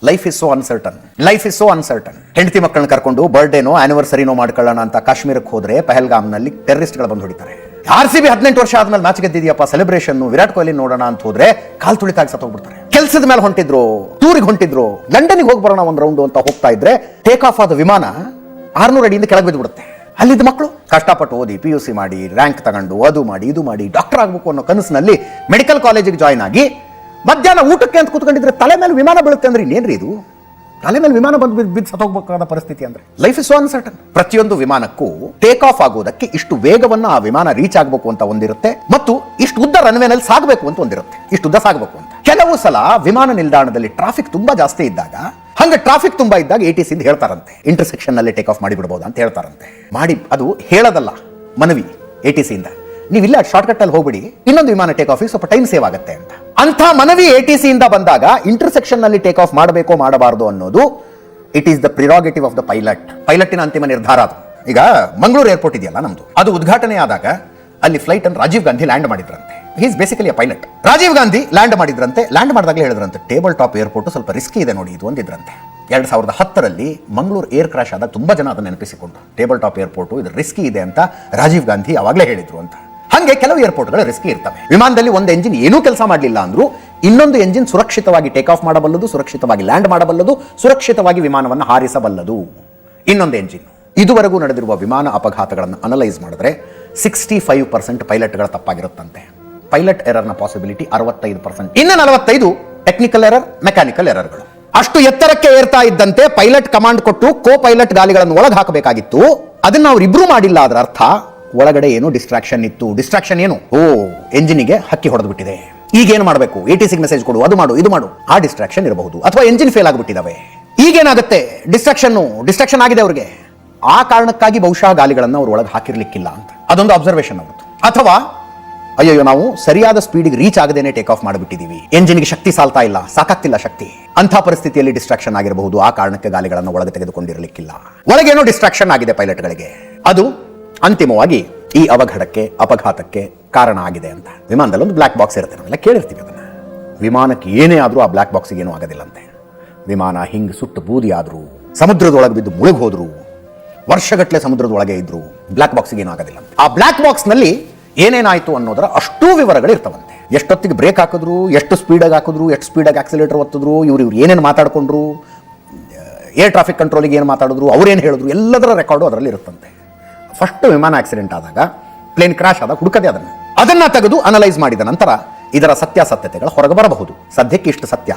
Life is so uncertain. ಹೆಂಡತಿ ಮಕ್ಕಳನ್ನ ಕರ್ಕೊಂಡು ಬರ್ಡೇನೋ ಆನಿವರ್ಸರಿನೋ ಮಾಡ್ಕೊಳ್ಳೋಣ ಅಂತ ಕಾಶ್ಮೀರಕ್ಕೆ ಹೋದ್ರೆ ಪಹಲ್ಗಾಮ್ನಲ್ಲಿ ಟೆರರಿಸ್ಟ್ಗಳು ಬಂದು ಹೊಡಿತಾರೆ. RCB 18 ವರ್ಷ ಆದ್ಮೇಲೆ ಮ್ಯಾಚ್ ಗೆದ್ದಿದ್ಯಪ್ಪ, ಸೆಲೆಬ್ರೇಷನ್, ವಿರಾಟ್ ಕೊಹ್ಲಿ ನೋಡೋಣ ಅಂತ ಹೋದ್ರೆ ಕಾಲ್ ತುಳಿತಾಗಿ ಸತ್ತೋಗ್ಬಿಡ್ತಾರೆ. ಕೆಲಸದ ಮೇಲೆ ಹೊಂಟಿದ್ರು, ಟೂರಿಗೆ ಹೊಂಟಿದ್ರು, ಲಂಡನ್ಗೆ ಹೋಗಿ ಬರೋಣ ಒಂದ್ ರೌಂಡ್ ಅಂತ ಹೋಗ್ತಾ ಇದ್ರೆ ಟೇಕ್ ಆಫ್ ಆದ ವಿಮಾನ 600 ಅಡಿಯಿಂದ ಕೆಳಗೆ ಬಿದ್ದುಬಿಡುತ್ತೆ. ಅಲ್ಲಿದ್ದ ಮಕ್ಕಳು ಕಷ್ಟಪಟ್ಟು ಓದಿ PUC ಮಾಡಿ ರ್ಯಾಂಕ್ ತಗೊಂಡು ಅದು ಮಾಡಿ ಇದು ಮಾಡಿ ಡಾಕ್ಟರ್ ಆಗಬೇಕು ಅನ್ನೋ ಕನಸಿನಲ್ಲಿ ಮೆಡಿಕಲ್ ಕಾಲೇಜಿಗೆ ಜಾಯ್ನ್ ಆಗಿ ಮಧ್ಯಾಹ್ನ ಊಟಕ್ಕೆ ಅಂತ ಕೂತ್ಕೊಂಡಿದ್ರೆ ತಲೆ ಮೇಲೆ ವಿಮಾನ ಬೀಳುತ್ತೆ ಅಂದ್ರೆ ಇನ್ನೇನ್ರಿ ಇದು? ತಲೆ ಮೇಲೆ ವಿಮಾನ ಬಂದು ಬಿದ್ದು ಸತ್ತೋಗ್ಬೇಕಾದ ಪರಿಸ್ಥಿತಿ ಅಂದ್ರೆ ಲೈಫ್ ಇಸ್ ಸೋ ಅನ್ಸರ್ಟನ್. ಪ್ರತಿಯೊಂದು ವಿಮಾನಕ್ಕೂ ಟೇಕ್ ಆಫ್ ಆಗೋದಕ್ಕೆ ಇಷ್ಟು ವೇಗವನ್ನ ಆ ವಿಮಾನ ರೀಚ್ ಆಗಬೇಕು ಅಂತ ಒಂದಿರುತ್ತೆ, ಮತ್ತು ಇಷ್ಟು ಉದ್ದ ರನ್ವೇನಲ್ಲಿ ಸಾಗಬೇಕು ಅಂತ ಒಂದಿರುತ್ತೆ, ಇಷ್ಟು ಉದ್ದ ಸಾಗಬೇಕು ಅಂತ. ಕೆಲವು ಸಲ ವಿಮಾನ ನಿಲ್ದಾಣದಲ್ಲಿ ಟ್ರಾಫಿಕ್ ತುಂಬಾ ಜಾಸ್ತಿ ಇದ್ದಾಗ, ಹಂಗೆ ಟ್ರಾಫಿಕ್ ತುಂಬಾ ಇದ್ದಾಗ ATC ಇಂದ ಹೇಳ್ತಾರಂತೆ ಇಂಟರ್ಸೆಕ್ಷನ್ ನಲ್ಲಿ ಟೇಕ್ ಆಫ್ ಮಾಡಿ ಬಿಡಬಹುದು ಅಂತ ಹೇಳ್ತಾರಂತೆ. ಮಾಡಿ ಅದು ಹೇಳೋದಲ್ಲ, ಮನವಿ ATC ಇಂದ, ನೀವಿಲ್ಲ ಶಾರ್ಟ್ಕಟ್ ಅಲ್ಲಿ ಹೋಗ್ಬಿಡಿ, ಇನ್ನೊಂದು ವಿಮಾನ ಟೇಕ್ ಆಫ್ ಸ್ವಲ್ಪ ಟೈಮ್ ಸೇವ್ ಆಗುತ್ತೆ ಅಂತ. ಅಂತ ಮನವಿ ATC ಇಂದ ಬಂದಾಗ ಇಂಟರ್ಸೆಕ್ಷನ್ ನಲ್ಲಿ ಟೇಕ್ ಆಫ್ ಮಾಡಬೇಕೋ ಮಾಡಬಾರದು ಅನ್ನೋದು it is the prerogative of the ಪೈಲಟಿನ ಅಂತಿಮ ನಿರ್ಧಾರ ಅದು. ಈಗ ಮಂಗಳೂರು ಏರ್ಪೋರ್ಟ್ ಇದೆಯಲ್ಲ ನಮ್ದು, ಅದು ಉದ್ಘಾಟನೆ ಆದಾಗ ಅಲ್ಲಿ ಫ್ಲೈಟ್ ಅನ್ನು ರಾಜೀವ್ ಗಾಂಧಿ ಲ್ಯಾಂಡ್ ಮಾಡಿದ್ರಂತೆ. Is basically a pilot. Rajiv Gandhi land ಮಾಡಿದ್ರಂತೆ. ಲ್ಯಾಂಡ್ ಮಾಡಿದಾಗಲೇ ಹೇಳಿದ್ರಂತೆ ಟೇಬಲ್ ಟಾಪ್ ಏರ್ಪೋರ್ಟ್ ಸ್ವಲ್ಪ ರಿಸ್ಕಿ ಇದೆ ನೋಡಿ ಇದು ಒಂದಿದ್ರಂತೆ. 2010ರಲ್ಲಿ ಮಂಗಳೂರು ಏರ್ ಕ್ರಾಶ್ ಆದಾಗ ತುಂಬಾ ಜನ ಅದನ್ನು ನೆನಪಿಸಿಕೊಂಡು ಟೇಬಲ್ ಟಾಪ್ ಏರ್ಪೋರ್ಟ್ ಇದು ರಿಸ್ಕಿ ಇದೆ ಅಂತ ರಾಜೀವ್ ಗಾಂಧಿ ಅವಾಗಲೇ ಹೇಳಿದ್ರು ಅಂತ. ಹಂಗೆ ಕೆಲವು ಏರ್ಪೋರ್ಟ್ಗಳು ರಿಸ್ಕಿ ಇರ್ತವೆ. ವಿಮಾನದಲ್ಲಿ ಒಂದು ಎಂಜಿನ್ ಏನೂ ಕೆಲಸ ಮಾಡಲಿಲ್ಲ ಅಂದ್ರೂ ಇನ್ನೊಂದು ಎಂಜಿನ್ ಸುರಕ್ಷಿತವಾಗಿ ಟೇಕ್ ಆಫ್ ಮಾಡಬಲ್ಲದು, ಸುರಕ್ಷಿತವಾಗಿ ಲ್ಯಾಂಡ್ ಮಾಡಬಲ್ಲದು, ಸುರಕ್ಷಿತವಾಗಿ ವಿಮಾನವನ್ನು ಹಾರಿಸಬಲ್ಲದು. ಇನ್ನೊಂದು ಎಂಜಿನ್. ಇದುವರೆಗೂ ನಡೆದಿರುವ ವಿಮಾನ ಅಪಘಾತಗಳನ್ನು ಅನಲೈಸ್ ಮಾಡಿದ್ರೆ 65% ಪೈಲಟ್ಗಳ ತಪ್ಪಾಗಿರುತ್ತಂತೆ. Pilot ಎರರ್ನ possibility 65%. ಇನ್ನು 45 ಟೆಕ್ನಿಕಲ್ ಎರರ್, ಮೆಕ್ಯಾನಿಕಲ್ ಎರರ್ಗಳು. ಅಷ್ಟು ಎತ್ತರಕ್ಕೆ ಏರ್ತಾ ಇದ್ದಂತೆ ಪೈಲಟ್ ಕಮಾಂಡ್ ಕೊಟ್ಟು ಕೋ ಪೈಲಟ್ ಗಾಲಿಗಳನ್ನು ಒಳಗೆ ಹಾಕಬೇಕಾಗಿತ್ತು. ಅದನ್ನ ಅವರಿಬ್ರು ಮಾಡಿಲ್ಲ. ಅದರ ಅರ್ಥ ಒಳಗಡೆ ಏನು ಡಿಸ್ಟ್ರಾಕ್ಷನ್ ಇತ್ತು. ಡಿಸ್ಟ್ರಾಕ್ಷನ್ ಏನು? ಎಂಜಿನಿಗೆ ಹಕ್ಕಿ ಹೊಡೆದು ಬಿಟ್ಟಿದೆ, ಈಗೇನು ಮಾಡಬೇಕು, ATC ಮೆಸೇಜ್ ಕೊಡು, ಅದು ಮಾಡು, ಇದು ಮಾಡು. ಆ ಡಿಸ್ಟ್ರಾಕ್ಷನ್ ಇರಬಹುದು. ಅಥವಾ ಎಂಜಿನ್ ಫೇಲ್ ಆಗಿಬಿಟ್ಟಿದಾವೆ, ಈಗೇನಾಗುತ್ತೆ, ಡಿಸ್ಟ್ರಾಕ್ಷನ್ ಆಗಿದೆ ಅವ್ರಿಗೆ. ಆ ಕಾರಣಕ್ಕಾಗಿ ಬಹುಶಃ ಗಾಲಿಗಳನ್ನು ಅವ್ರು ಒಳಗೆ ಹಾಕಿರ್ಲಿಕ್ಕಿಲ್ಲ ಅಂತ ಅದೊಂದು ಅಬ್ಸರ್ವೇಷನ್ ಆಗುತ್ತೆ. ಅಥವಾ ಅಯ್ಯೋ ನಾವು ಸರಿಯಾದ ಸ್ಪೀಡಿಗೆ ರೀಚ್ ಆಗದೇನೆ ಟೇಕ್ ಆಫ್ ಮಾಡಿಬಿಟ್ಟಿದೀವಿ, ಎಂಜಿನ್ಗೆ ಶಕ್ತಿ ಸಾಲ್ತಾ ಇಲ್ಲ, ಸಾಕಾಗ್ತಿಲ್ಲ ಶಕ್ತಿ, ಅಂಥ ಪರಿಸ್ಥಿತಿಯಲ್ಲಿ ಡಿಸ್ಟ್ರಾಕ್ಷನ್ ಆಗಿರಬಹುದು. ಆ ಕಾರಣಕ್ಕೆ ಗಾಲಿಗಳನ್ನು ಒಳಗೆ ತೆಗೆದುಕೊಂಡಿರಲಿಕ್ಕಿಲ್ಲ. ಒಳಗೇನೋ ಡಿಸ್ಟ್ರಾಕ್ಷನ್ ಆಗಿದೆ ಪೈಲಟ್ಗಳಿಗೆ. ಅದು ಅಂತಿಮವಾಗಿ ಈ ಅಪಘಾತಕ್ಕೆ ಕಾರಣ ಆಗಿದೆ ಅಂತ. ವಿಮಾನದಲ್ಲಿ ಒಂದು ಬ್ಲಾಕ್ ಬಾಕ್ಸ್ ಇರುತ್ತೆ, ನಾವೆಲ್ಲ ಕೇಳಿರ್ತೀವಿ ಅದನ್ನ. ವಿಮಾನಕ್ಕೆ ಏನೇ ಆದ್ರೂ ಆ ಬ್ಲಾಕ್ ಬಾಕ್ಸ್ಗೆ ಏನೂ ಆಗೋದಿಲ್ಲಂತೆ. ವಿಮಾನ ಹಿಂಗೆ ಸುಟ್ಟು ಬೂದಿ ಆದ್ರು, ಸಮುದ್ರದೊಳಗೆ ಬಿದ್ದು ಮುಳುಗಿ ಹೋದ್ರು, ವರ್ಷಗಟ್ಟಲೆ ಸಮುದ್ರದೊಳಗೆ ಇದ್ರು, ಬ್ಲಾಕ್ ಬಾಕ್ಸ್ಗೆ ಏನೂ ಆಗೋದಿಲ್ಲ. ಆ ಬ್ಲಾಕ್ ಬಾಕ್ಸ್ ನಲ್ಲಿ ಏನೇನಾಯ್ತು ಅನ್ನೋದರ ಅಷ್ಟೂ ವಿವರಗಳು ಇರ್ತವಂತೆ. ಎಷ್ಟೊತ್ತಿಗೆ ಬ್ರೇಕ್ ಹಾಕಿದ್ರು, ಎಷ್ಟು ಸ್ಪೀಡಾಗಿ ಹಾಕಿದ್ರು, ಎಷ್ಟು ಸ್ಪೀಡಾಗಿ ಆಕ್ಸಿಲೇಟರ್ ಒತ್ತಿದ್ರು, ಇವ್ರು ಏನೇನು ಮಾತಾಡ್ಕೊಂಡ್ರು, ಏರ್ ಟ್ರಾಫಿಕ್ ಕಂಟ್ರೋಲಿಗೆ ಏನು ಮಾತಾಡಿದ್ರು, ಅವ್ರೇನು ಹೇಳಿದ್ರು, ಎಲ್ಲದರ ರೆಕಾರ್ಡು ಅದರಲ್ಲಿ ಇರುತ್ತಂತೆ. ಫಸ್ಟ್ ವಿಮಾನ ಆಕ್ಸಿಡೆಂಟ್ ಆದಾಗ, ಪ್ಲೇನ್ ಕ್ರಾಶ್ ಆದಾಗ ಹುಡುಕದೆ ಅದನ್ನ ತೆಗೆದು ಅನಲೈಸ್ ಮಾಡಿದ ನಂತರ ಇದರ ಸತ್ಯಾಸತ್ಯತೆಗಳು ಹೊರಗೆ ಬರಬಹುದು. ಸದ್ಯಕ್ಕೆ ಇಷ್ಟು ಸತ್ಯ.